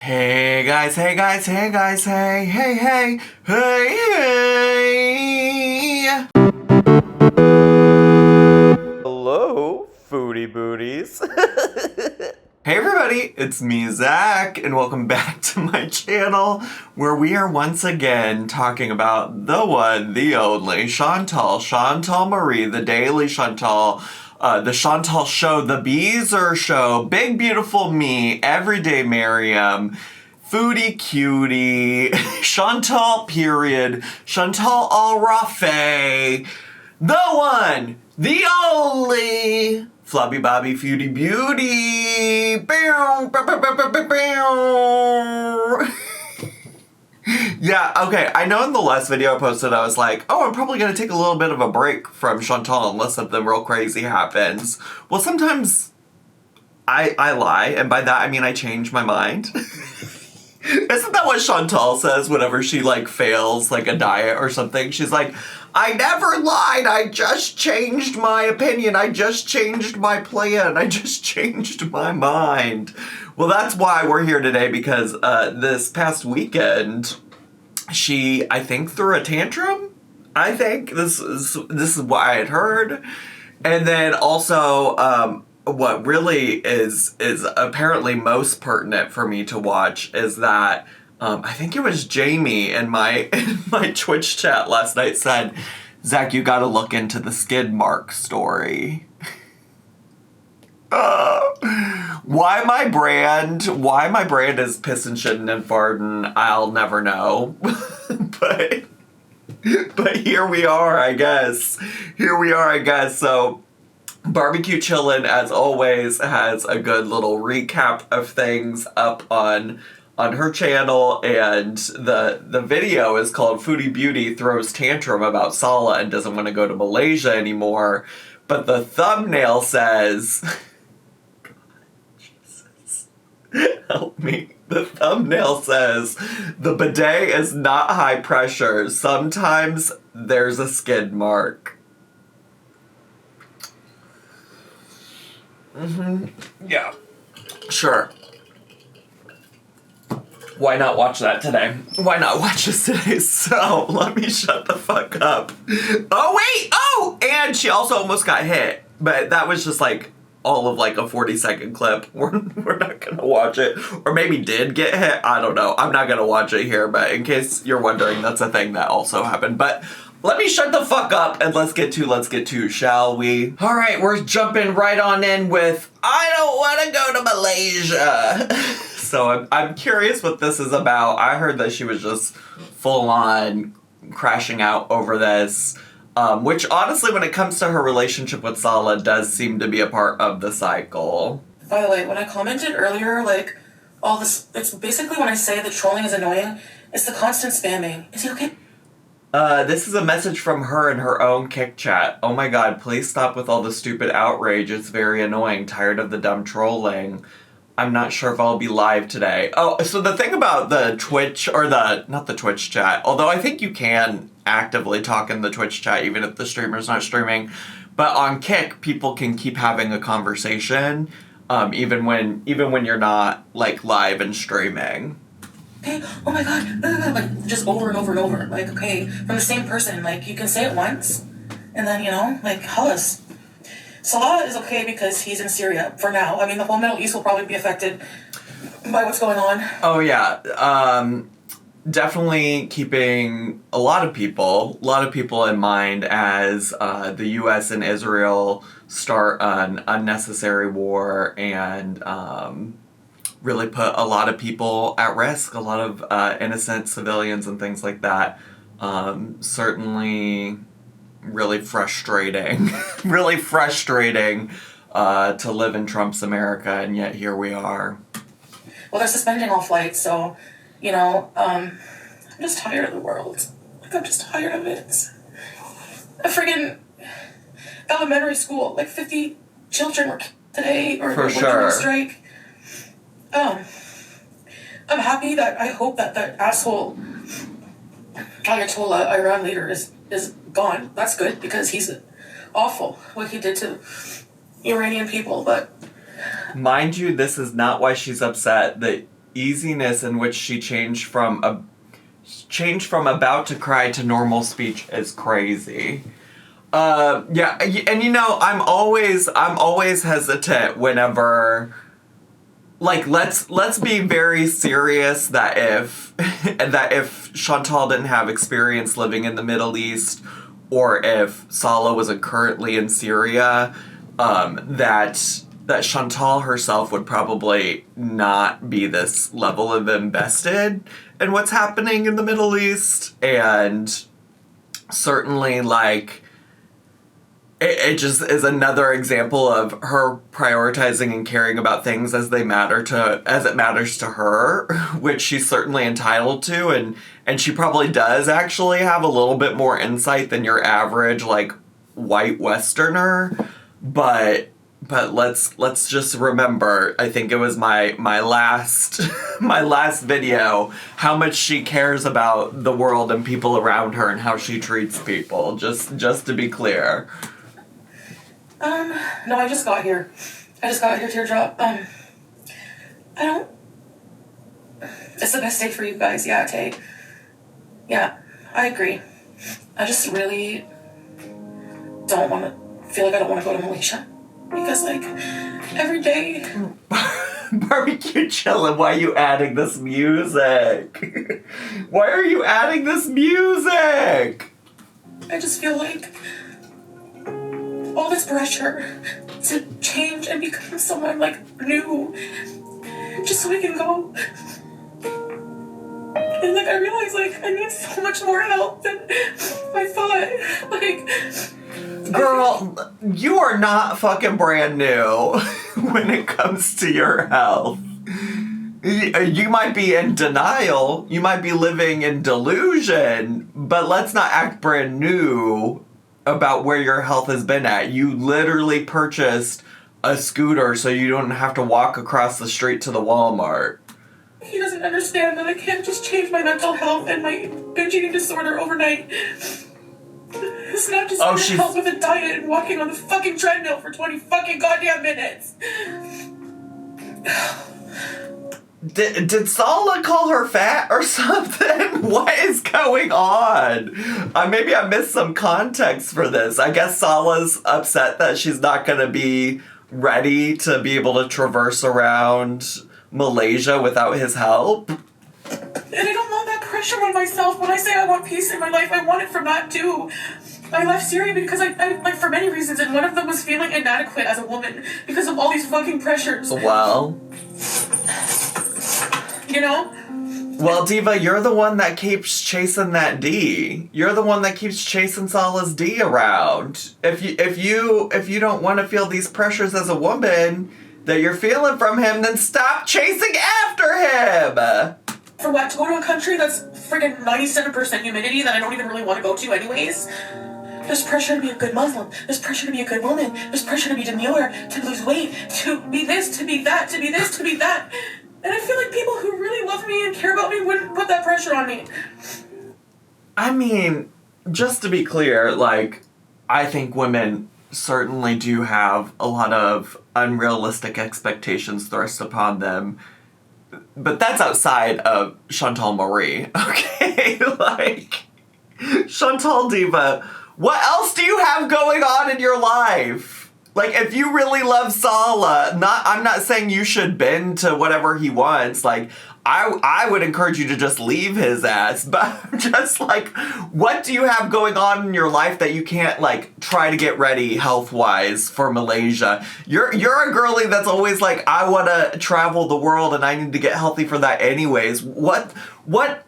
Hey guys, hey guys, hey guys, hey, hey, hey, hey, hey. Hello, foodie booties. Hey everybody, it's me, Zach, and welcome back to my channel, where we are once again talking about the one, the only, Chantal Marie, the Daily Chantal, the Chantal Show, the Beezer Show, Big Beautiful Me, Everyday Miriam, Foodie Cutie, Chantal period, Chantal Alrafe, the one, the only, Floppy Bobby Foodie Beauty. Bow, bow, bow, bow, bow, bow, bow. Yeah, okay, I know in the last video I posted, I was like, oh, I'm probably going to take a little bit of a break from Chantal unless something real crazy happens. Well, sometimes I lie, and by that I mean I change my mind. Isn't that what Chantal says whenever she, like, fails, like, a diet or something? She's like, I never lied, I just changed my opinion, I just changed my plan, I just changed my mind. Well, that's why we're here today, because this past weekend, she, I think, threw a tantrum? I think. This is what I had heard. And then also, what really is apparently most pertinent for me to watch is that I think it was Jamie in my Twitch chat last night said, Zach, you gotta look into the skid mark story. Why my brand is pissin', shittin', and farting, I'll never know. but here we are, I guess. So Barbecue Chillin', as always, has a good little recap of things up on her channel, and the video is called Foodie Beauty Throws Tantrum About Salah and Doesn't Want to Go to Malaysia Anymore, but the thumbnail says... God, Jesus. Help me. The thumbnail says, the bidet is not high pressure. Sometimes there's a skid mark. Yeah. Sure. Why not watch that today? Why not watch this today? So, let me shut the fuck up. Oh, wait! Oh! And she also almost got hit. But that was just like all of like a 40-second clip. We're not gonna watch it. Or maybe did get hit. I don't know. I'm not gonna watch it here. But in case you're wondering, that's a thing that also happened. But let me shut the fuck up and let's get to, shall we? All right, we're jumping right on in with, I don't want to go to Malaysia. So I'm curious what this is about. I heard that she was just full on crashing out over this, which honestly, when it comes to her relationship with Salah, does seem to be a part of the cycle. By the way, when I commented earlier, like, all this, it's basically when I say the trolling is annoying, it's the constant spamming. Is he okay? This is a message from her in her own Kick chat. Oh my god, please stop with all the stupid outrage. It's very annoying. Tired of the dumb trolling. I'm not sure if I'll be live today. Oh, so the thing about the Twitch, or not the Twitch chat, although I think you can actively talk in the Twitch chat even if the streamer's not streaming, but on Kick, people can keep having a conversation, even when you're not, like, live and streaming. Okay, oh my god, like, just over and over and over. Like, okay, from the same person. Like, you can say it once, and then, you know, like, Hollis. Salah is okay because he's in Syria for now. I mean, the whole Middle East will probably be affected by what's going on. Oh, yeah. Definitely keeping a lot of people in mind as the U.S. and Israel start an unnecessary war and really put a lot of people at risk, a lot of innocent civilians and things like that. Certainly really frustrating, to live in Trump's America, and yet here we are. Well, they're suspending all flights, so, you know, I'm just tired of the world. Like, I'm just tired of it. A friggin' elementary school, like 50 children were killed today, or for were sure. doing a strike. I'm happy that, I hope that that asshole Ayatollah Iran leader is gone. That's good, because he's awful, what he did to Iranian people, but... Mind you, this is not why she's upset that easiness in which she changed from about to cry to normal speech is crazy. Yeah, and you know, I'm always hesitant whenever, like, let's be very serious that if Chantal didn't have experience living in the Middle East, or if Salah wasn't currently in Syria, that Chantal herself would probably not be this level of invested in what's happening in the Middle East, and certainly, like, it just is another example of her prioritizing and caring about things as it matters to her, which she's certainly entitled to, and she probably does actually have a little bit more insight than your average, like, white Westerner, but let's just remember, I think it was my last my last video, how much she cares about the world and people around her and how she treats people, just to be clear. No, I just got here, Teardrop. It's the best day for you guys, yeah, Tay. Yeah, I agree. I just really feel like I don't want to go to Malaysia. Because, like, every day... Barbecue chillin', why are you adding this music? Why are you adding this music? I just feel like all this pressure to change and become someone, like, new, just so we can go. And, like, I realize, like, I need so much more help than I thought. Like... Girl, you are not fucking brand new when it comes to your health. You might be in denial, you might be living in delusion, but let's not act brand new about where your health has been at. You literally purchased a scooter so you don't have to walk across the street to the Walmart. He doesn't understand that I can't just change my mental health and my binge eating disorder overnight. It's not just gonna help with a diet and walking on the fucking treadmill for 20 fucking goddamn minutes. Did Salah call her fat or something? What is going on? Maybe I missed some context for this. I guess Salah's upset that she's not gonna be ready to be able to traverse around Malaysia without his help. And I don't want that pressure on myself. When I say I want peace in my life, I want it from that too. I left Syria because I like, for many reasons, and one of them was feeling inadequate as a woman because of all these fucking pressures. Well. You know? Well, Diva, you're the one that keeps chasing that D. You're the one that keeps chasing Salah's D around. If you don't want to feel these pressures as a woman that you're feeling from him, then stop chasing after him. For what? To go to a country that's friggin' 97% humidity that I don't even really want to go to anyways? There's pressure to be a good Muslim. There's pressure to be a good woman. There's pressure to be demure, to lose weight, to be this, to be that, to be this, to be that. And I feel like people who really love me and care about me wouldn't put that pressure on me. I mean, just to be clear, like, I think women certainly do have a lot of unrealistic expectations thrust upon them. But that's outside of Chantal Marie, okay? Like, Chantal Diva, what else do you have going on in your life? Like, if you really love Salah, I'm not saying you should bend to whatever he wants. Like, I would encourage you to just leave his ass. But just, like, what do you have going on in your life that you can't, like, try to get ready health-wise for Malaysia? You're a girly that's always like, I want to travel the world and I need to get healthy for that anyways. What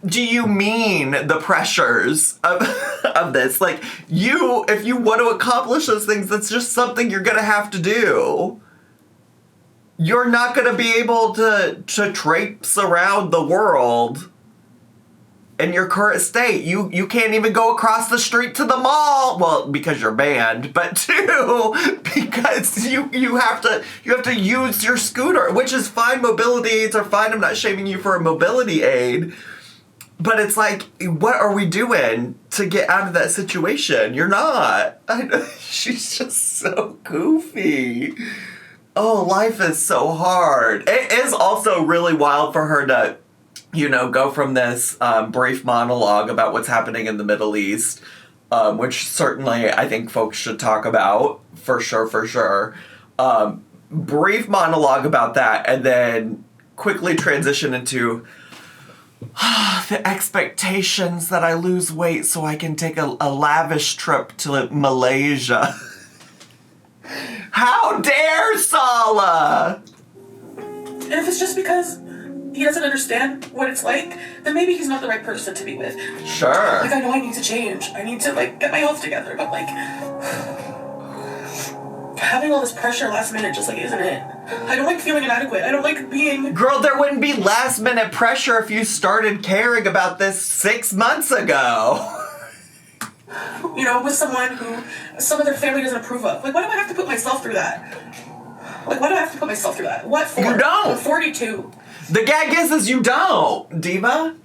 do you mean, the pressures of this? Like, if you want to accomplish those things, that's just something you're going to have to do. You're not going to be able to traipse around the world in your current state. You can't even go across the street to the mall. Well, because you're banned, but two, because you have to use your scooter, which is fine. Mobility aids are fine. I'm not shaming you for a mobility aid. But it's like, what are we doing to get out of that situation? You're not. She's just so goofy. oh, life is so hard. It is also really wild for her to, go from this brief monologue about what's happening in the Middle East, which certainly I think folks should talk about, for sure. Brief monologue about that, and then quickly transition into the expectations that I lose weight so I can take a lavish trip to Malaysia. How dare Salah! And if it's just because he doesn't understand what it's like, then maybe he's not the right person to be with. Sure. Like, I know I need to change. I need to, get my health together, but, having all this pressure last minute just, isn't it? I don't like feeling inadequate. I don't like being... Girl, there wouldn't be last minute pressure if you started caring about this 6 months ago. With someone who some of their family doesn't approve of. Why do I have to put myself through that? Why do I have to put myself through that? What for? You don't. I'm 42. The gag is you don't, Diva.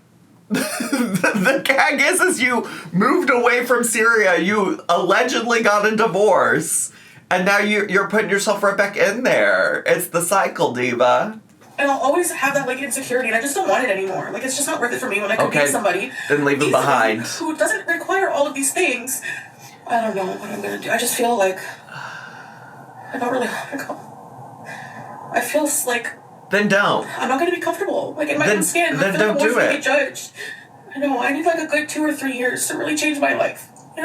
The gag is you moved away from Syria. You allegedly got a divorce. And now you're putting yourself right back in there. It's the cycle, Diva. And I'll always have that, insecurity, and I just don't want it anymore. It's just not worth it for me when I could be somebody... Then leave him behind. ...who doesn't require all of these things. I don't know what I'm gonna do. I just feel like... I don't really want to go. I feel like... Then don't. I'm not gonna be comfortable, in my own skin. Then don't do it. Be judged. I know, I need, a good 2 or 3 years to really change my life. He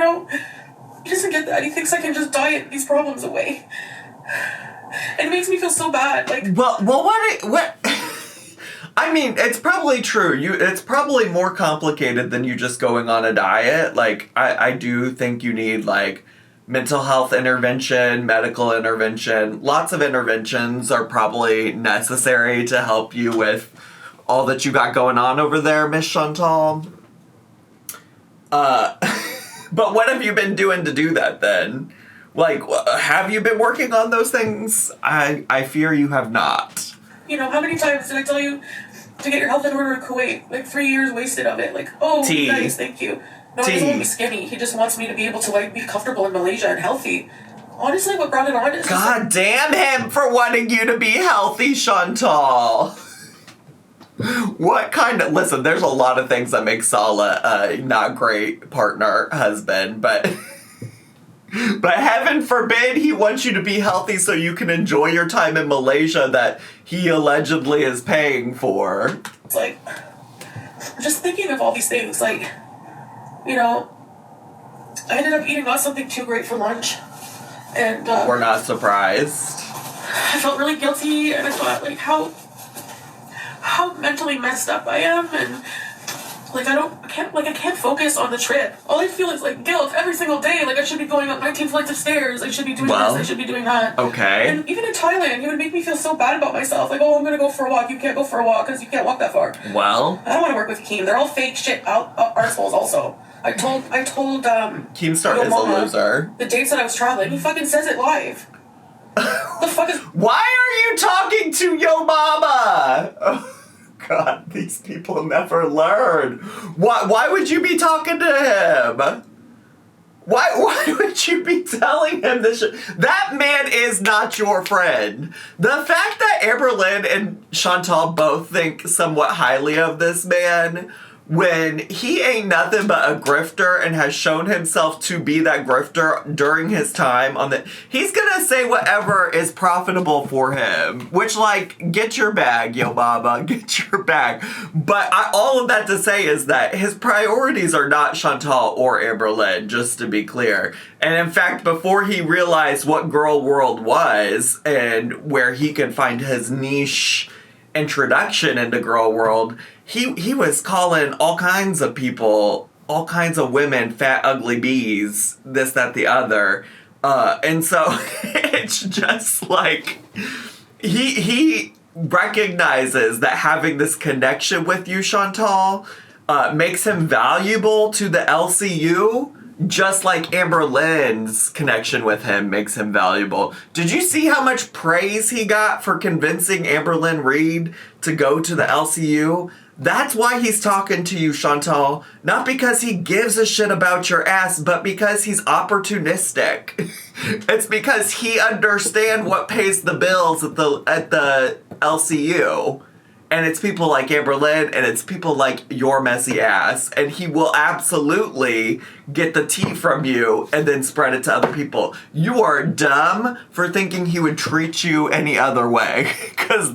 doesn't get that. He thinks I can just diet these problems away. And it makes me feel so bad. Well, what? I mean, it's probably true. It's probably more complicated than you just going on a diet. I do think you need, mental health intervention, medical intervention. Lots of interventions are probably necessary to help you with all that you got going on over there, Miss Chantal. But what have you been doing to do that, then? Have you been working on those things? I fear you have not. How many times did I tell you to get your health in order in Kuwait? 3 years wasted of it. Nice, thank you. No, he doesn't want me skinny. He just wants me to be able to, be comfortable in Malaysia and healthy. Honestly, what brought it on is... God damn him for wanting you to be healthy, Chantal. What kind of... Listen, there's a lot of things that make Salah a not great partner, husband, but... But heaven forbid he wants you to be healthy so you can enjoy your time in Malaysia that he allegedly is paying for. It's just thinking of all these things, I ended up eating not something too great for lunch. And, we're not surprised. I felt really guilty, and I thought, how mentally messed up I am, and... I can't focus on the trip. All I feel is, guilt every single day. I should be going up 19 flights of stairs. I should be doing this. I should be doing that. Okay. And even in Thailand, he would make me feel so bad about myself. I'm going to go for a walk. You can't go for a walk because you can't walk that far. Well. I don't want to work with Keem. They're all fake shit arseholes also. I told Keemstar is a loser. The dates that I was traveling. He fucking says it live. The fuck is... Why are you talking to Yo Mama? Oh. God, these people never learn. Why would you be talking to him? Why would you be telling him this shit? That man is not your friend. The fact that Amberlynn and Chantal both think somewhat highly of this man when he ain't nothing but a grifter and has shown himself to be that grifter during his time on the... He's gonna say whatever is profitable for him. Which, get your bag, Yo Mama, get your bag. But all of that to say is that his priorities are not Chantal or Amberlynn, just to be clear. And in fact, before he realized what Girl World was and where he could find his niche introduction into Girl World, he was calling all kinds of people, all kinds of women, fat, ugly bees, this, that, the other. And so it's just he recognizes that having this connection with you, Chantal, makes him valuable to the LCU, just like Amberlynn's connection with him makes him valuable. Did you see how much praise he got for convincing Amberlynn Reid to go to the LCU? That's why he's talking to you, Chantal. Not because he gives a shit about your ass, but because he's opportunistic. It's because he understands what pays the bills at the LCU. And it's people like Amber Lynn, and it's people like your messy ass. And he will absolutely get the tea from you and then spread it to other people. You are dumb for thinking he would treat you any other way. Because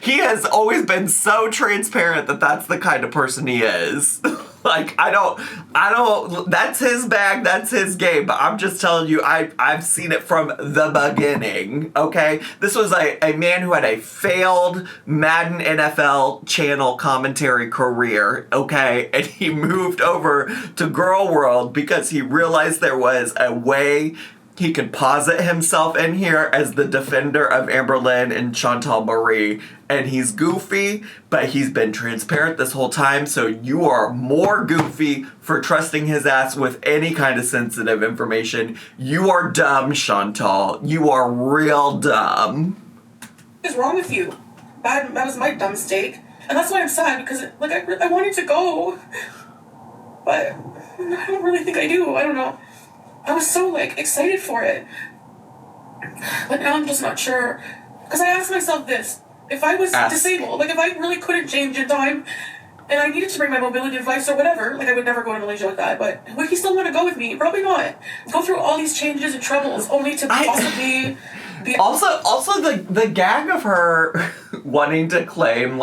he has always been so transparent that that's the kind of person he is. Like, I don't, that's his bag, that's his game, but I'm just telling you, I've seen it from the beginning, okay? This was a man who had a failed Madden NFL channel commentary career, okay? And he moved over to Girl World because he realized there was a way he could posit himself in here as the defender of Amber Lynn and Chantal Marie. And he's goofy, but he's been transparent this whole time, so you are more goofy for trusting his ass with any kind of sensitive information. You are dumb, Chantal. You are real dumb. What is wrong with you? That was my dumb mistake. And that's why I'm sad, because I wanted to go. But I don't really think I do. I don't know. I was so, excited for it. But now I'm just not sure. Because I asked myself this. If I was disabled, if I really couldn't change in time, and I needed to bring my mobility device or whatever, I would never go to Malaysia with that, but would he still want to go with me? Probably not. Go through all these changes and troubles only to possibly be... Also the gag of her wanting to claim,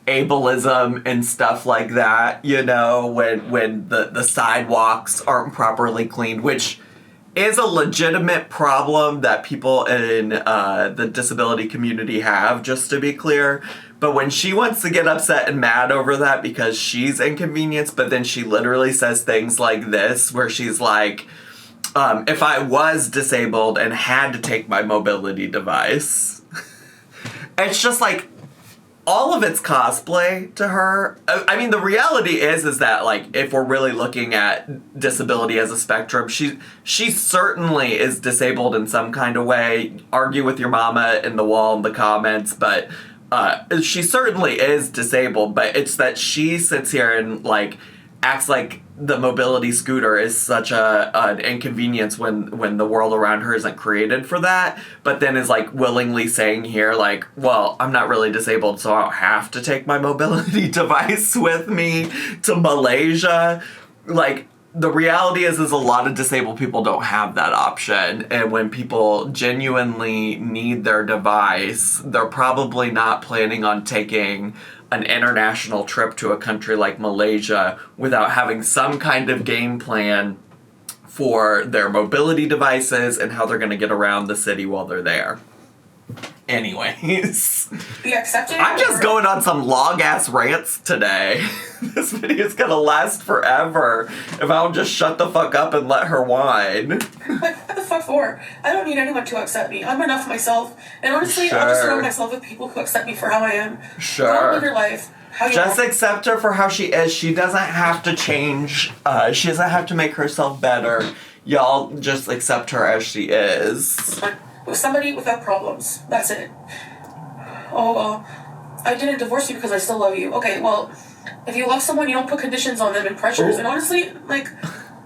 ableism and stuff like that, when the sidewalks aren't properly cleaned, which is a legitimate problem that people in the disability community have, just to be clear. But when she wants to get upset and mad over that because she's inconvenienced, but then she literally says things like this, where she's like, if I was disabled and had to take my mobility device, it's just all of it's cosplay to her. I mean, the reality is that, if we're really looking at disability as a spectrum, she certainly is disabled in some kind of way. Argue with your mama in the wall in the comments, but she certainly is disabled, but it's that she sits here and, acts like the mobility scooter is such an inconvenience when the world around her isn't created for that, but then is willingly saying here well, I'm not really disabled, so I don't have to take my mobility device with me to Malaysia. The reality is a lot of disabled people don't have that option, and when people genuinely need their device, they're probably not planning on taking an international trip to a country like Malaysia without having some kind of game plan for their mobility devices and how they're going to get around the city while they're there. Anyways. Be accepted. I'm just going on some long-ass rants today. This video's going to last forever if I don't just shut the fuck up and let her whine. What the fuck for? I don't need anyone to accept me. I'm enough myself. And honestly, I'll just surround myself with people who accept me for how I am. Sure. Don't live your life how you just want. accept her for how she is. She doesn't have to change. She doesn't have to make herself better. Y'all just accept her as she is. With somebody without problems. That's it. Oh, well, I didn't divorce you because I still love you. Okay, well, if you love someone, you don't put conditions on them and pressures. Ooh. And honestly,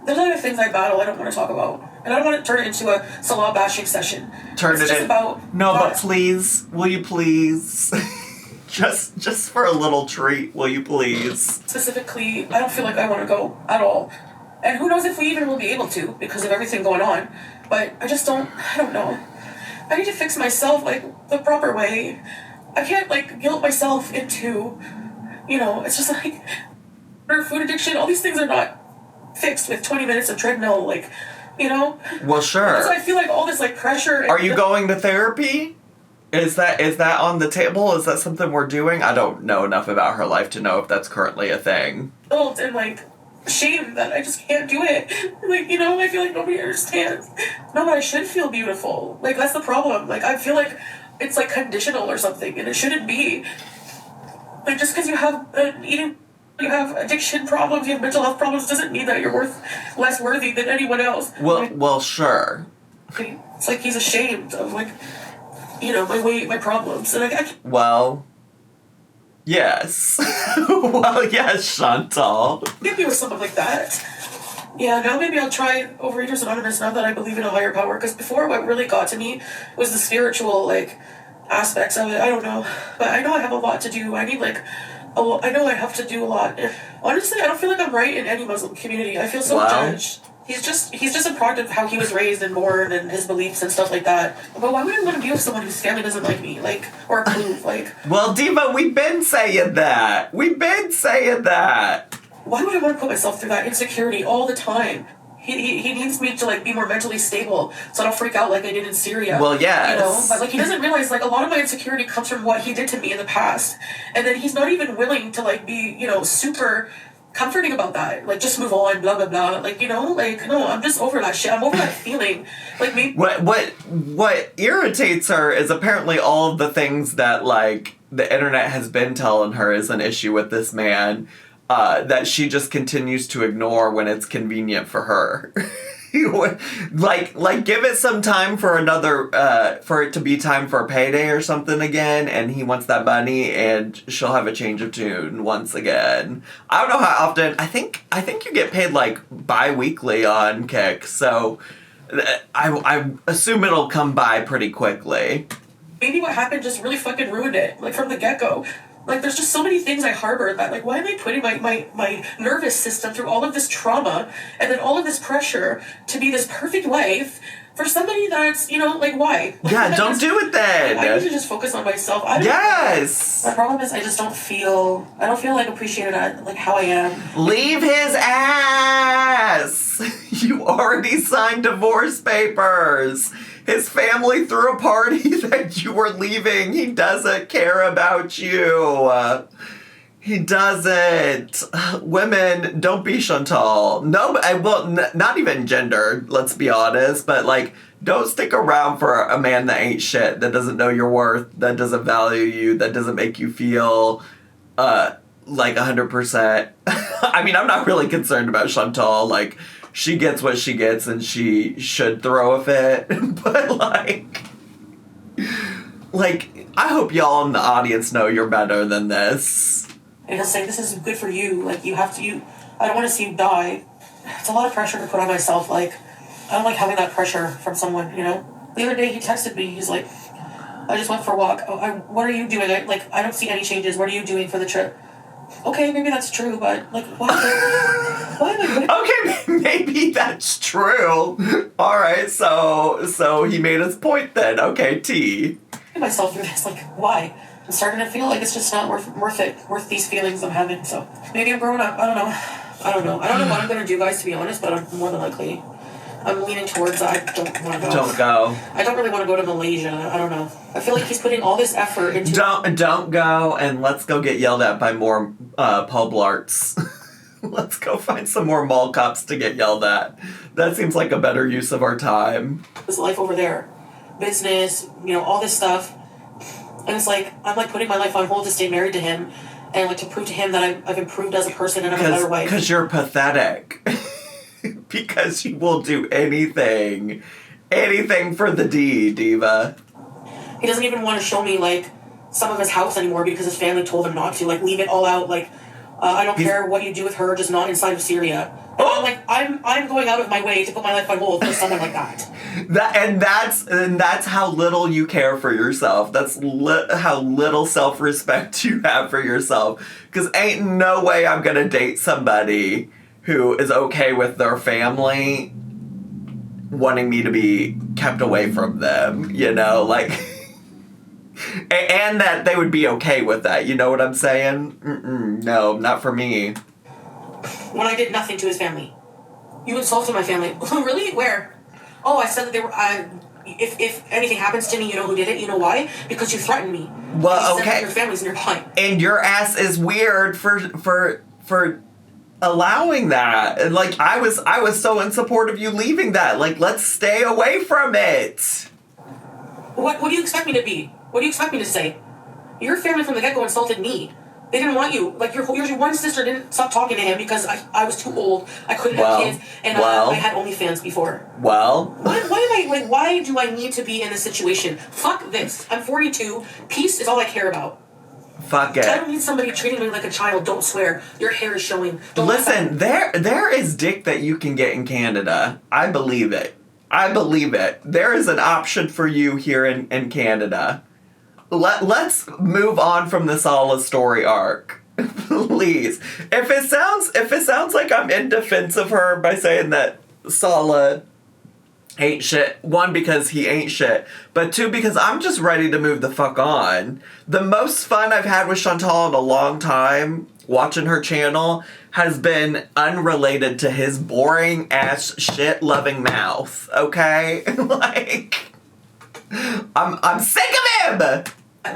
there's other things I battle I don't want to talk about. And I don't want to turn it into a Salah bashing session. But please, will you please? just for a little treat, will you please? Specifically, I don't feel like I want to go at all. And who knows if we even will be able to because of everything going on. But I don't know. I need to fix myself, the proper way. I can't, guilt myself into, it's just food addiction, all these things are not fixed with 20 minutes of treadmill, Well, sure. So I feel all this, pressure. Are you going to therapy? Is that on the table? Is that something we're doing? I don't know enough about her life to know if that's currently a thing. And, shame that I just can't do it. I feel like nobody understands. No, but I should feel beautiful. That's the problem. I feel like it's, conditional or something, and it shouldn't be. Just because you have you have addiction problems, you have mental health problems, doesn't mean that you're less worthy than anyone else. Well, sure. It's he's ashamed of, my weight, my problems. And Well... Yes. Well, yes, Chantal. Maybe it was something like that. Yeah, now maybe I'll try Overeaters Anonymous now that I believe in a higher power. Because before, what really got to me was the spiritual, like, aspects of it. I don't know. But I know I have a lot to do. I need, like, I know I have to do a lot. Honestly, I don't feel like I'm right in any Muslim community. I feel so judged. He's just a product of how he was raised and born and his beliefs and stuff like that. But why would I want to be with someone whose family doesn't like me, like, or approve, like? Well, Diva, we've been saying that. Why would I want to put myself through that insecurity all the time? He needs me to, like, be more mentally stable so I don't freak out like I did in Syria. Well, yes. You know? But, like, he doesn't realize, like, a lot of my insecurity comes from what he did to me in the past. And then he's not even willing to, like, be, you know, super comforting about that. Like, just move on, blah, blah, blah. Like, you know? Like, no, I'm just over that shit. I'm over that feeling. Like, maybe... What irritates her is apparently all of the things that, like, the internet has been telling her is an issue with this man. That she just continues to ignore when it's convenient for her. like give it some time for another, for it to be time for a payday or something again, and he wants that money, and she'll have a change of tune once again. I don't know how often. I think you get paid, like, bi-weekly on Kick, so I assume it'll come by pretty quickly. Maybe what happened just really fucking ruined it, like, from the get-go. Like, there's just so many things I harbor that, like, why am I putting my nervous system through all of this trauma and then all of this pressure to be this perfect wife for somebody that's, you know, like, why? Yeah, don't do it then. I need to just focus on myself. Yes. My problem is I don't feel like appreciated at, like, how I am. Leave his ass. You already signed divorce papers. His family threw a party that you were leaving. He doesn't care about you. He doesn't. Women, don't be Chantal. No, not even gender, let's be honest. But, like, don't stick around for a man that ain't shit, that doesn't know your worth, that doesn't value you, that doesn't make you feel, like 100%. I mean, I'm not really concerned about Chantal. Like, she gets what she gets, and she should throw a fit. But, like, I hope y'all in the audience know you're better than this. And he'll say, this is good for you. Like, I don't want to see you die. It's a lot of pressure to put on myself. Like, I don't like having that pressure from someone, you know? The other day, he texted me. He's like, I just went for a walk. What are you doing? I don't see any changes. What are you doing for the trip? Okay, maybe that's true, but, like, why am I... Okay, maybe that's true. All right, so he made his point then. Okay, T. myself through this, like, why? I'm starting to feel like it's just not worth these feelings I'm having, so maybe I'm growing up. I don't know what I'm gonna do, guys, to be honest, but I'm more than likely... I'm leaning towards I don't want to go. Don't go. I don't really want to go to Malaysia. I don't know. I feel like he's putting all this effort into... Don't go, and let's go get yelled at by more publarts. Let's go find some more mall cops to get yelled at. That seems like a better use of our time. This life over there. Business, you know, all this stuff. And it's like, I'm like putting my life on hold to stay married to him and like to prove to him that I've improved as a person and I'm a better wife. Because you're pathetic. Because you will do anything for the D, Diva. He doesn't even want to show me, like, some of his house anymore because his family told him not to. Like, leave it all out. Like, I don't care what you do with her, just not inside of Syria. And I'm like, I'm going out of my way to put my life on hold for someone like that. That's how little you care for yourself. That's how little self-respect you have for yourself. Because ain't no way I'm gonna date somebody who is okay with their family wanting me to be kept away from them, you know, like, and that they would be okay with that, you know what I'm saying? No, not for me. When I did nothing to his family. You insulted my family. Really? Where? Oh, I said that they were, if anything happens to me, you know who did it? You know why? Because you threatened me. Well, you okay. Said your family's nearby. And your ass is weird for allowing that. And like I was so in support of you leaving that. Like, let's stay away from it. What do you expect me to be? What do you expect me to say? Your family from the get-go insulted me. They didn't want you. Like, your one sister didn't stop talking to him because I was too old. I couldn't have kids. And I had OnlyFans before. Well. Why do I need to be in this situation? Fuck this. I'm 42. Peace is all I care about. Fuck it. I don't need somebody treating me like a child. Don't swear. Your hair is showing. Don't Listen, there is dick that you can get in Canada. I believe it. There is an option for you here in Canada. Let's move on from the Salah story arc. Please. If it sounds like I'm in defense of her by saying that Salah ain't shit, one, because he ain't shit, but two, because I'm just ready to move the fuck on. The most fun I've had with Chantal in a long time, watching her channel, has been unrelated to his boring ass shit loving mouth, okay? Like, I'm sick of him!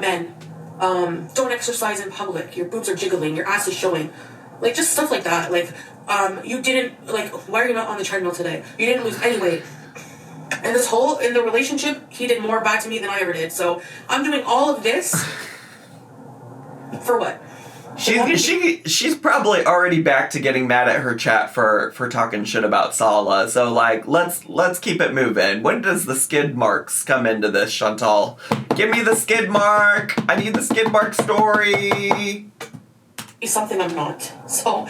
Men, don't exercise in public. Your boobs are jiggling. Your ass is showing. Like, just stuff like that. Like, you didn't, like, why are you not on the treadmill today? You didn't lose any weight. And in the relationship, he did more bad to me than I ever did. So, I'm doing all of this for what? She's probably already back to getting mad at her chat for talking shit about Salah. So like let's keep it moving. When does the skid marks come into this, Chantal? Give me the skid mark. I need the skid mark story. He's something I'm not. So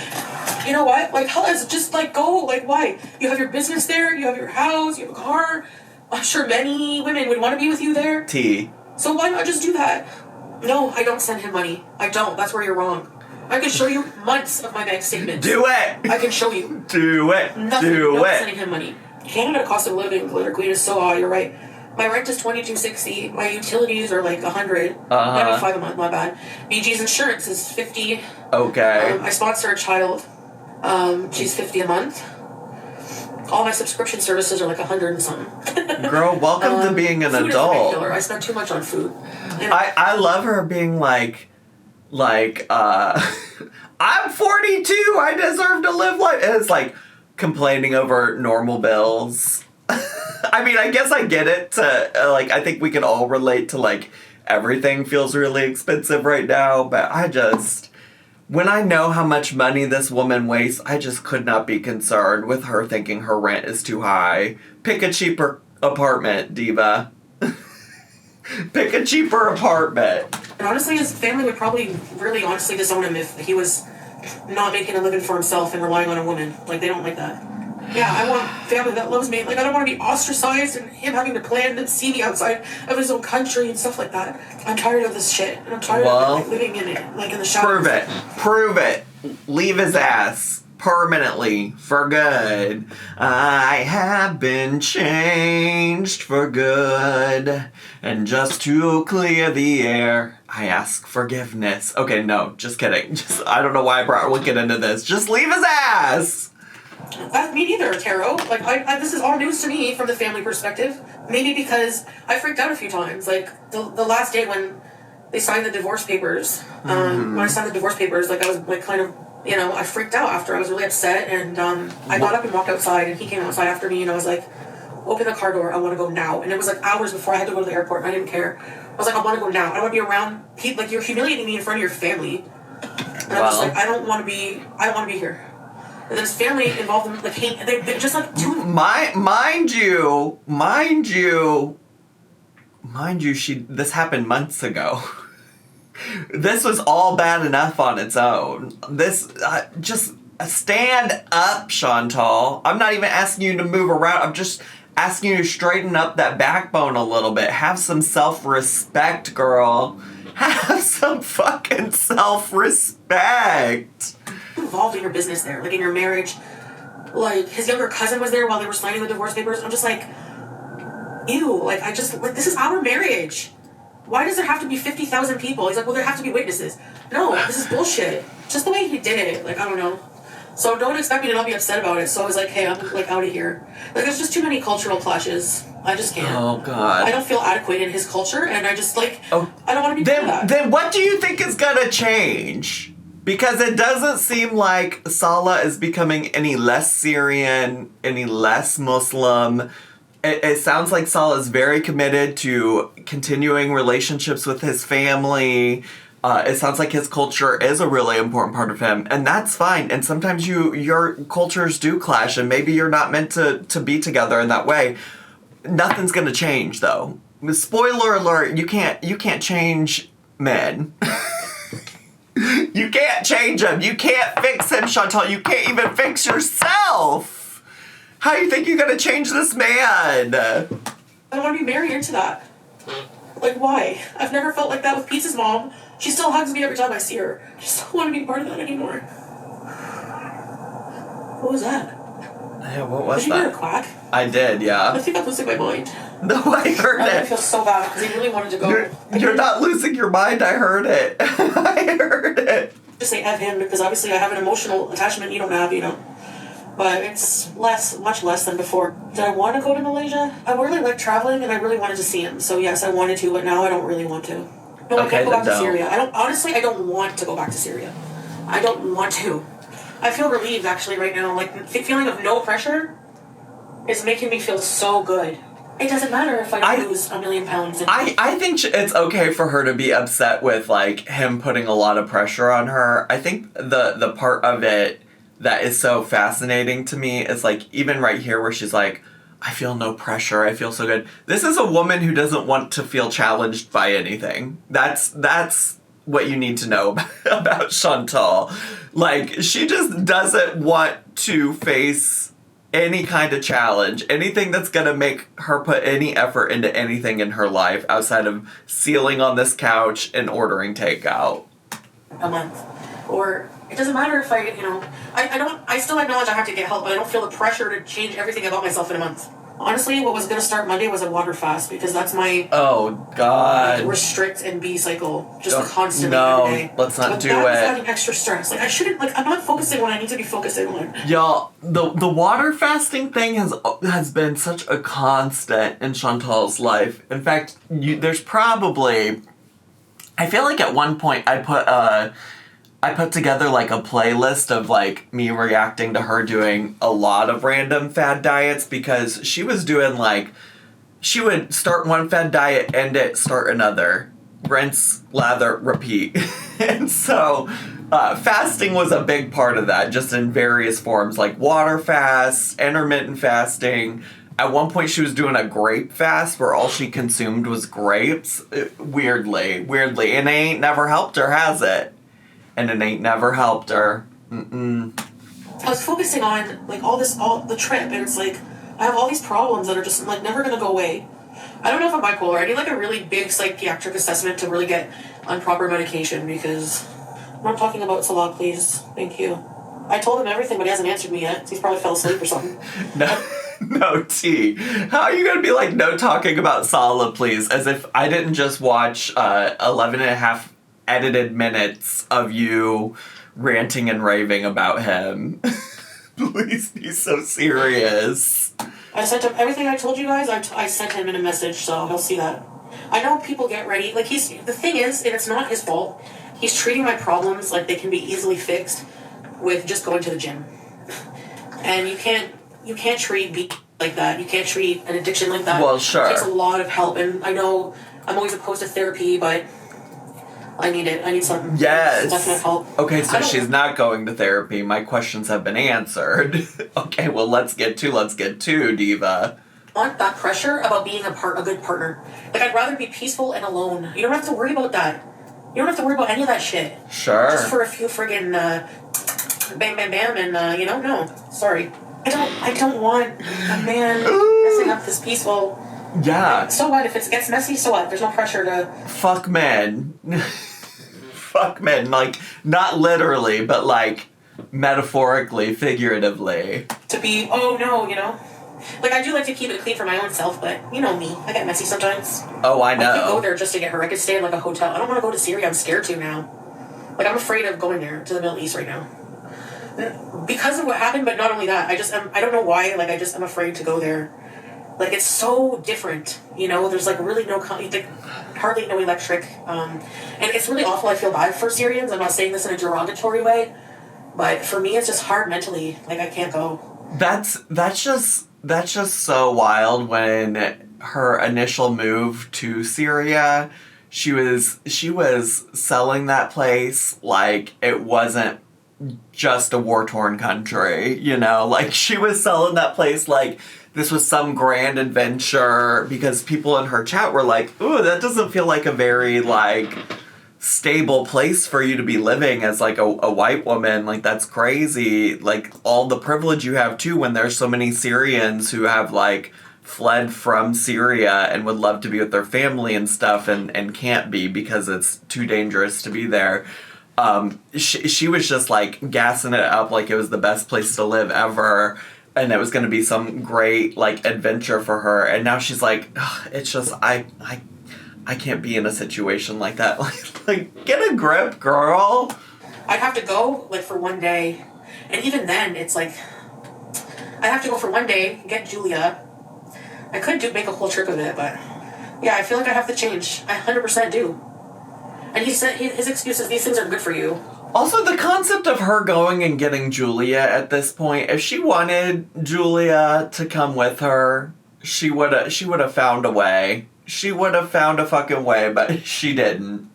you know what? Like hell is just like go. Like why? You have your business there, you have your house, you have a car. I'm sure many women would want to be with you there. So why not just do that? No, I don't send him money. I don't. That's where you're wrong. I can show you months of my bank statements. Do it! I can show you. Do it. Nothing. Do no it. Sending him money. Canada cost of living, Glitter Queen, is so high. You're right. My rent is $22.60. My utilities are like $100. $95 a month. My bad. BG's insurance is $50. Okay. I sponsor a child. She's $50 a month. All my subscription services are like $100 and something. Girl, welcome to being an food adult. Is a killer. I spend too much on food. And I love her being like, I'm 42, I deserve to live life. And it's like complaining over normal bills. I mean, I guess I get it. I think we can all relate to like everything feels really expensive right now, but when I know how much money this woman wastes, I just could not be concerned with her thinking her rent is too high. Pick a cheaper apartment, diva. Pick a cheaper apartment. And honestly, his family would probably really honestly disown him if he was not making a living for himself and relying on a woman. Like, they don't like that. Yeah, I want family that loves me. Like, I don't want to be ostracized and him having to plan and see me outside of his own country and stuff like that. I'm tired of this shit. And I'm tired of living in it, like in the shadows. Prove it. Leave his ass permanently for good. I have been changed for good. And just to clear the air, I ask forgiveness. Okay, no, just kidding. I don't know why we'll get into this. Just leave his ass. Me neither, Taro. Like, this is all news to me from the family perspective. Maybe because I freaked out a few times. Like, the last day when they signed the divorce papers, when I signed the divorce papers, like, I was, like, kind of, I freaked out after. I was really upset, and I got up and walked outside, and he came outside after me, and I was like, open the car door, I want to go now. And it was, like, hours before I had to go to the airport, and I didn't care. I was like, I want to go now. I don't want to be around people. Like, you're humiliating me in front of your family. And I'm just like, I don't want to be here. And there's family involved in, like, they're just like Mind you, this happened months ago. This was all bad enough on its own. This, just stand up, Chantal. I'm not even asking you to move around. I'm just asking you to straighten up that backbone a little bit. Have some self-respect, girl. Have some fucking self-respect. Involved in your business there, like in your marriage. Like, his younger cousin was there while they were signing the divorce papers. I'm just like, ew, like, this is our marriage. Why does there have to be 50,000 people? He's like, well, there have to be witnesses. No, this is bullshit. Just the way he did it, like, I don't know. So don't expect me to not be upset about it. So I was like, hey, I'm, like, out of here. Like, there's just too many cultural clashes. I just can't. Oh, God. I don't feel adequate in his culture, and I just, like, I don't want to be part of that. Then what do you think is gonna change? Because it doesn't seem like Salah is becoming any less Syrian, any less Muslim. It sounds like Salah is very committed to continuing relationships with his family. It sounds like his culture is a really important part of him, and that's fine. And sometimes your cultures do clash, and maybe you're not meant to be together in that way. Nothing's gonna change, though. Spoiler alert: you can't change men. You can't change him. You can't fix him, Chantal. You can't even fix yourself. How do you think you're going to change this man? I don't want to be married into that. Like, why? I've never felt like that with Pete's mom. She still hugs me every time I see her. I just don't want to be part of that anymore. What was that? Yeah, what was did that? Did you hear a quack? I did, yeah. I think I'm losing my mind. No, I heard it. I feel so bad because he really wanted to go. You're not losing your mind. I heard it. I heard it. Just say F him because obviously I have an emotional attachment you don't have, you know. But it's much less than before. Did I want to go to Malaysia? I really like traveling and I really wanted to see him. So yes, I wanted to, but now I don't really want to. No, I can't go back to Syria. I don't want to go back to Syria. I don't want to. I feel relieved actually right now. Like the feeling of no pressure is making me feel so good. It doesn't matter if I lose £1 million. I think it's okay for her to be upset with like him putting a lot of pressure on her. I think the part of it that is so fascinating to me is like even right here where she's like, I feel no pressure. I feel so good. This is a woman who doesn't want to feel challenged by anything. That's what you need to know about Chantal. Like, she just doesn't want to face any kind of challenge, anything that's going to make her put any effort into anything in her life outside of sealing on this couch and ordering takeout. A month. Or it doesn't matter if I still acknowledge I have to get help, but I don't feel the pressure to change everything about myself in a month. Honestly, what was going to start Monday was a water fast because that's my... Oh, God. Like, restrict and be cycle. Just constantly every day. Let's not do it. That was adding extra stress. Like, I shouldn't... Like, I'm not focusing when I need to be focusing on. Y'all, the water fasting thing has been such a constant in Chantal's life. In fact, there's probably... I feel like at one point I put together, like, a playlist of, like, me reacting to her doing a lot of random fad diets because she was doing, like, she would start one fad diet, end it, start another. Rinse, lather, repeat. And so, fasting was a big part of that, just in various forms, like water fast, intermittent fasting. At one point, she was doing a grape fast where all she consumed was grapes. Weirdly. And it ain't never helped her, has it? And it ain't never helped her. Mm-mm. I was focusing on, like, all the trip, and it's like, I have all these problems that are just, like, never gonna go away. I don't know if I'm bipolar. I need, like, a really big psychiatric assessment to really get on proper medication, because I'm not talking about Salah, please. Thank you. I told him everything, but he hasn't answered me yet. He's probably fell asleep or something. No, T. How are you gonna be like, no talking about Salah, please? As if I didn't just watch 11 and a half edited minutes of you ranting and raving about him. Please be so serious. I sent him everything I told you guys. I sent him in a message, so he'll see that. I know people get ready. Like, the thing is, and it's not his fault, he's treating my problems like they can be easily fixed with just going to the gym. And you can't treat like that. You can't treat an addiction like that. Well, sure. It takes a lot of help, and I know I'm always opposed to therapy, but I need it. I need some definite help. Okay, so she's not going to therapy. My questions have been answered. Okay, well, let's get to, Diva. I want that pressure about being a good partner. Like, I'd rather be peaceful and alone. You don't have to worry about that. You don't have to worry about any of that shit. Sure. Just for a few friggin' bam, bam, bam, and, no. Sorry. I don't want a man messing up this peaceful... Yeah. Like, so what? If it gets messy, so what? There's no pressure to... Fuck men. Fuck men. Like, not literally, but, like, metaphorically, figuratively. To be, oh, no, Like, I do like to keep it clean for my own self, but you know me. I get messy sometimes. Oh, I know. I could go there just to get her. I could stay in, like, a hotel. I don't want to go to Syria. I'm scared to now. Like, I'm afraid of going there, to the Middle East right now. Because of what happened, but not only that. I don't know why, like, I'm afraid to go there. Like, it's so different, There's, like, really hardly no electric. And it's really awful. I feel bad for Syrians. I'm not saying this in a derogatory way. But for me, it's just hard mentally. Like, I can't go. That's just so wild. When her initial move to Syria, she was selling that place like it wasn't just a war-torn country, Like, she was selling that place like this was some grand adventure, because people in her chat were like, ooh, that doesn't feel like a very, like, stable place for you to be living as like a white woman. Like, that's crazy. Like, all the privilege you have too, when there's so many Syrians who have like fled from Syria and would love to be with their family and stuff and can't be because it's too dangerous to be there. She was just like gassing it up like it was the best place to live ever, and it was going to be some great like adventure for her. And now she's like, it's just I can't be in a situation like that. Like get a grip, girl. I'd have to go like for one day, and even then it's like I'd have to go for one day, get Julia. I could make a whole trip of it, but yeah, I feel like I have to change. I 100% do. And he said his excuse is these things are good for you. Also, the concept of her going and getting Julia at this point, if she wanted Julia to come with her, she would have found a way. She would have found a fucking way, but she didn't.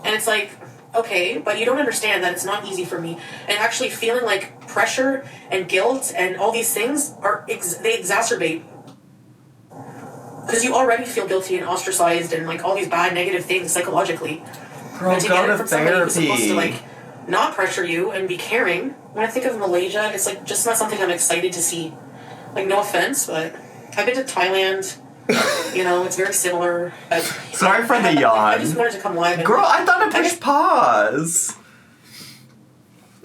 And it's like, okay, but you don't understand that it's not easy for me. And actually feeling like pressure and guilt and all these things they exacerbate. Because you already feel guilty and ostracized and like all these bad negative things psychologically. Girl, and to go get it to from somebody who's therapy. supposed to like not pressure you and be caring. When I think of Malaysia, it's like just not something I'm excited to see. Like, no offense, but I've been to Thailand. You know, it's very similar. Sorry for the yawn. I just wanted to come live. Girl, I thought I pushed pause.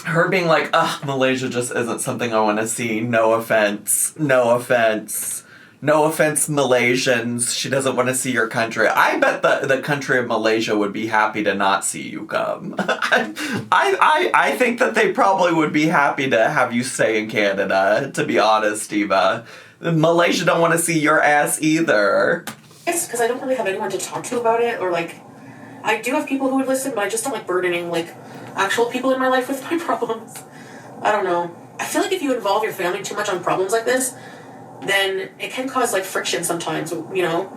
Her being like, Malaysia just isn't something I want to see. No offense. No offense. No offense, Malaysians. She doesn't want to see your country. I bet the country of Malaysia would be happy to not see you come. I think that they probably would be happy to have you stay in Canada, to be honest, Eva. Malaysia don't want to see your ass either. It's because I don't really have anyone to talk to about it, or like, I do have people who would listen, but I just don't like burdening like actual people in my life with my problems. I don't know. I feel like if you involve your family too much on problems like this, then it can cause like friction sometimes, you know?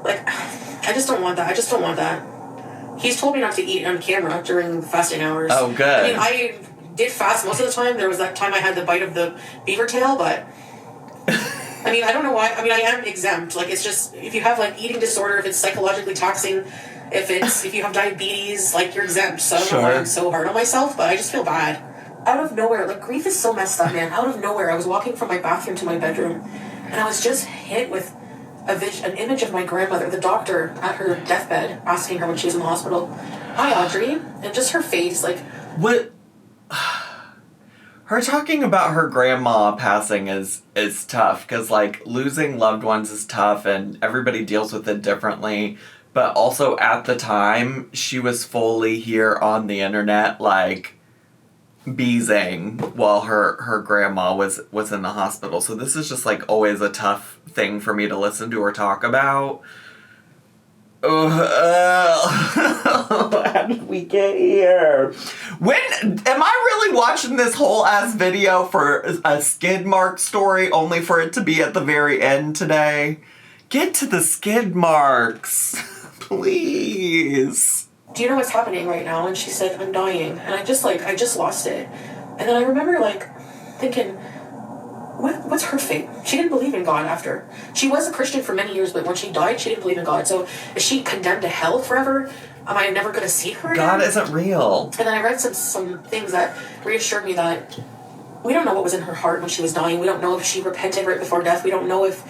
Like, I just don't want that. I just don't want that. He's told me not to eat on camera during the fasting hours. Oh, good. I mean, I did fast most of the time. There was that time I had the bite of the beaver tail, but I mean, I don't know why. I mean, I am exempt. Like, it's just, if you have like eating disorder, if it's psychologically taxing, if you have diabetes, like, you're exempt. So I don't know why I'm so hard on myself, but I just feel bad. Out of nowhere, like, grief is so messed up, man. Out of nowhere, I was walking from my bathroom to my bedroom, and I was just hit with an image of my grandmother, the doctor at her deathbed, asking her when she was in the hospital, "Hi, Audrey," and just her face, like... What? Her talking about her grandma passing is tough, because, like, losing loved ones is tough, and everybody deals with it differently, but also at the time, she was fully here on the internet, like... beezing while her grandma was in the hospital. So this is just like always a tough thing for me to listen to or talk about. How did we get here? Am I really watching this whole ass video for a skid mark story only for it to be at the very end today? Get to the skid marks. Please. Do you know what's happening right now? And she said, "I'm dying." And I just lost it. And then I remember, like, thinking, what's her fate? She didn't believe in God after. She was a Christian for many years, but when she died, she didn't believe in God. So is she condemned to hell forever? Am I never going to see her again? God isn't real. And then I read some things that reassured me that we don't know what was in her heart when she was dying. We don't know if she repented right before death. We don't know if...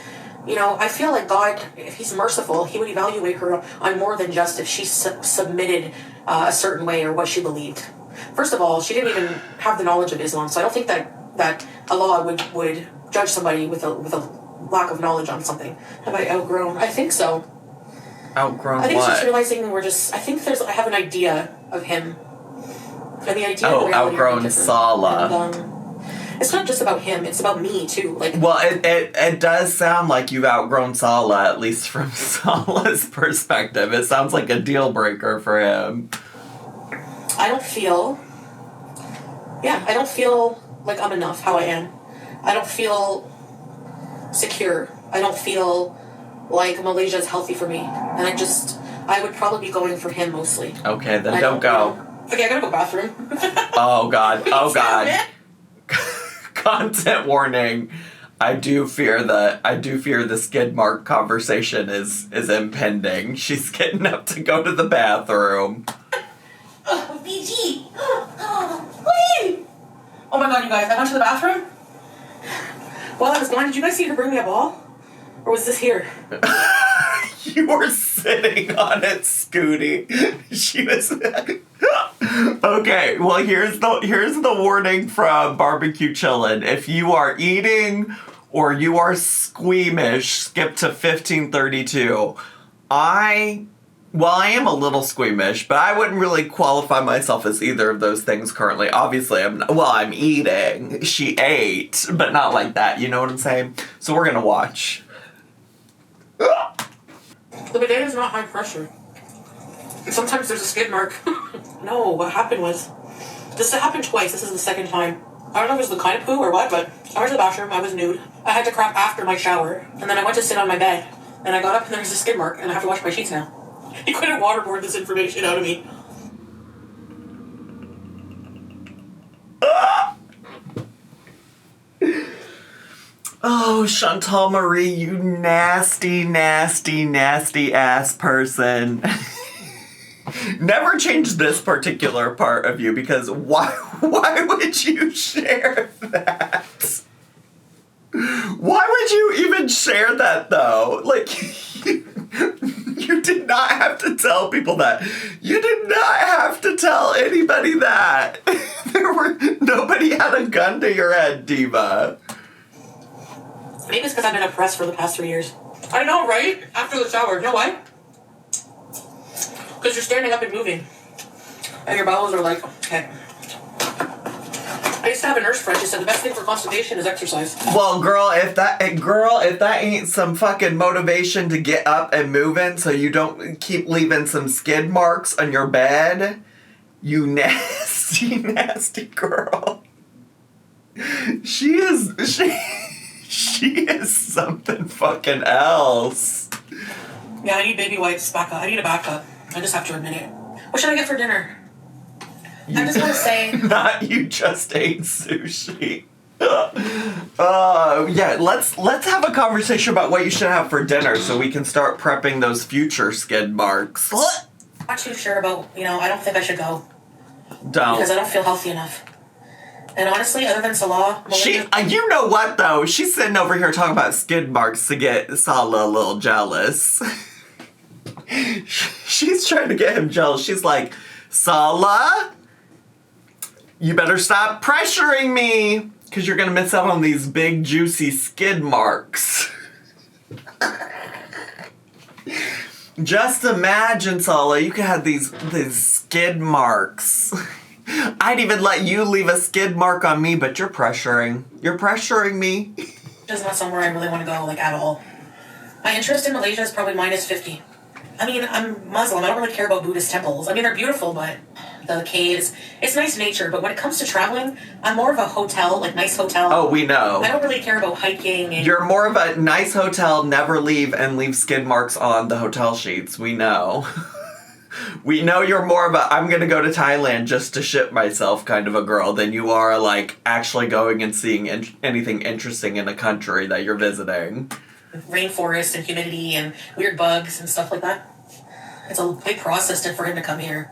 You know, I feel like God, if he's merciful, he would evaluate her on more than just if she submitted a certain way or what she believed. First of all, she didn't even have the knowledge of Islam, so I don't think that Allah would judge somebody with a lack of knowledge on something. Have I outgrown? I think so. Outgrown what? I think it's just realizing I have an idea of him. And the idea of reality outgrown Salah. And, it's not just about him, it's about me too. Like, well, it does sound like you've outgrown Salah, at least from Salah's perspective. It sounds like a deal breaker for him. I don't feel like I'm enough how I am. I don't feel secure. I don't feel like Malaysia is healthy for me. And I would probably be going for him mostly. Okay, then don't go. Okay, I gotta go bathroom. Oh God, oh God. Content warning. I do fear the skid mark conversation is impending. She's getting up to go to the bathroom. BG! Wait! Oh my god, you guys, I went to the bathroom. While I was gone, did you guys see her bring me a ball? Or was this here? You were sitting on it, Scooty. She was... Okay, well, here's the warning from Barbecue Chillin'. If you are eating or you are squeamish, skip to 1532. I am a little squeamish, but I wouldn't really qualify myself as either of those things currently. Obviously, I'm eating. She ate, but not like that. You know what I'm saying? So we're gonna watch. The bidet is not high pressure. Sometimes there's a skid mark. No, what happened was... This happened twice. This is the second time. I don't know if it was the kind of poo or what, but I went to the bathroom. I was nude. I had to crap after my shower. And then I went to sit on my bed. And I got up and there was a skid mark. And I have to wash my sheets now. You couldn't waterboard this information out of me. Oh, Chantal Marie, you nasty, nasty, nasty ass person. Never change this particular part of you, because why would you share that? Why would you even share that, though? Like, you did not have to tell people that. You did not have to tell anybody that. Nobody had a gun to your head, diva. Maybe it's because I've been oppressed for the past 3 years. I know, right? After the shower. You know why? Because you're standing up and moving. And your bowels are like, okay. I used to have a nurse friend who said the best thing for constipation is exercise. Well, girl, if that ain't some fucking motivation to get up and moving so you don't keep leaving some skid marks on your bed, you nasty, nasty girl. She is something fucking else. Yeah, I need baby wipes backup. I need a backup. I just have to admit it. What should I get for dinner? I just want to say... Not you just ate sushi. Yeah, let's have a conversation about what you should have for dinner so we can start prepping those future skid marks. I'm not too sure about, I don't think I should go. Don't. Because I don't feel healthy enough. And honestly, other than Salah... you know what, though? She's sitting over here talking about skid marks to get Salah a little jealous. She's trying to get him jealous. She's like, Salah, you better stop pressuring me, because you're going to miss out on these big, juicy skid marks. Just imagine, Salah, you could have these skid marks. I'd even let you leave a skid mark on me, but you're pressuring. You're pressuring me. It's not somewhere I really want to go, at all. My interest in Malaysia is probably minus 50. I mean, I'm Muslim. I don't really care about Buddhist temples. I mean, they're beautiful, but the caves, it's nice nature. But when it comes to traveling, I'm more of a hotel, nice hotel. Oh, we know. I don't really care about hiking. You're more of a nice hotel, never leave, and leave skid marks on the hotel sheets. We know. We know you're more of a I'm gonna go to Thailand just to shit myself kind of a girl than you are actually going and seeing anything interesting in a country that you're visiting. Rainforest and humidity and weird bugs and stuff like that. It's a big process for him to come here.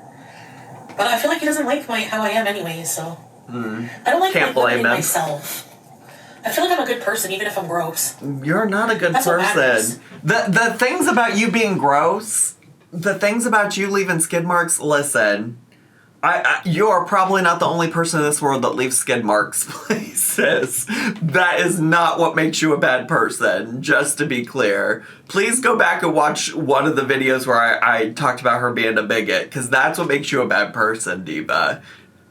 But I feel like he doesn't like how I am anyway, so... I don't like limiting myself. I feel like I'm a good person even if I'm gross. You're not a good person. The things about you being gross... The things about you leaving skid marks, listen, you're probably not the only person in this world that leaves skid marks places. That is not what makes you a bad person, just to be clear. Please go back and watch one of the videos where I talked about her being a bigot, because that's what makes you a bad person, diva.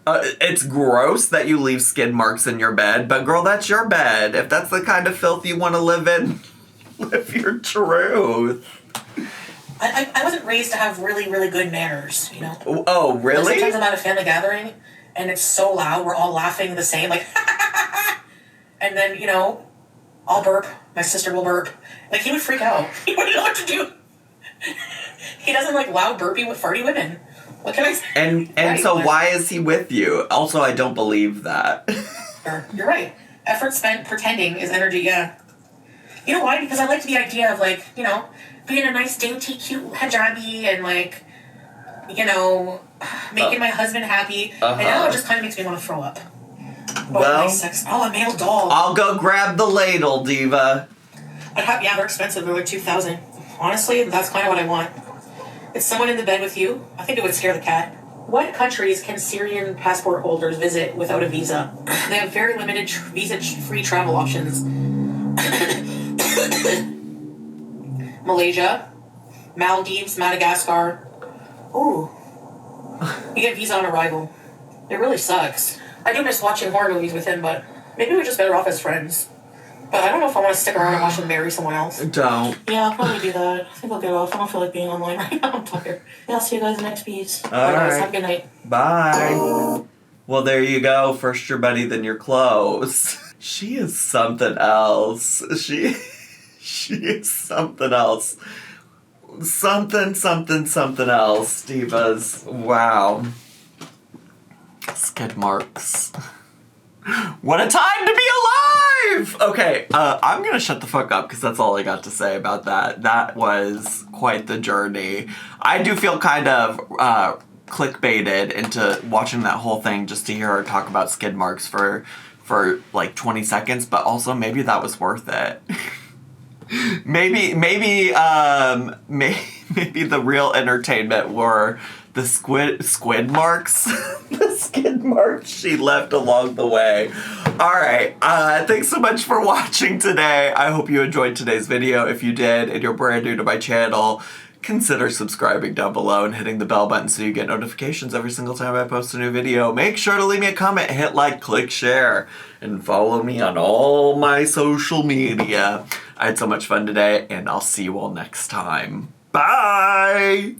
It's gross that you leave skid marks in your bed, but girl, that's your bed. If that's the kind of filth you want to live in, live your truth. I wasn't raised to have really, really good manners, Oh, really? Sometimes I'm at a family gathering, and it's so loud, we're all laughing the same, and then, I'll burp, my sister will burp. He would freak out. He wouldn't know what to do. He doesn't like loud burping with farty women. What can I say? And so why is he with you? Also, I don't believe that. You're right. Effort spent pretending is energy, yeah. You know why? Because I liked the idea of, being a nice, dainty, cute hijabi and, you know, making my husband happy. And now it just kind of makes me want to throw up. Well, a male dog. I'll go grab the ladle, diva. They're expensive. They're like $2,000. Honestly, that's kind of what I want. Is someone in the bed with you? I think it would scare the cat. What countries can Syrian passport holders visit without a visa? They have very limited visa-free travel options. Malaysia, Maldives, Madagascar. Ooh. You get visa on arrival. It really sucks. I do miss watching horror movies with him, but maybe we're just better off as friends. But I don't know if I want to stick around and watch him marry someone else. Don't. Yeah, I'll probably do that. I think I'll get off. I don't feel like being online right now. I'm tired. Yeah, I'll see you guys next piece. All right. Guys, have a good night. Bye. Well, there you go. First your buddy, then your clothes. She is something else. She is something else. Something else, divas. Wow. Skid marks. What a time to be alive! Okay, I'm gonna shut the fuck up because that's all I got to say about that. That was quite the journey. I do feel kind of clickbaited into watching that whole thing just to hear her talk about skid marks for like 20 seconds, but also maybe that was worth it. maybe the real entertainment were the squid marks, the skid marks she left along the way. All right, thanks so much for watching today. I hope you enjoyed today's video. If you did and you're brand new to my channel, consider subscribing down below and hitting the bell button so you get notifications every single time I post a new video. Make sure to leave me a comment, hit like, click share, and follow me on all my social media. I had so much fun today, and I'll see you all next time. Bye!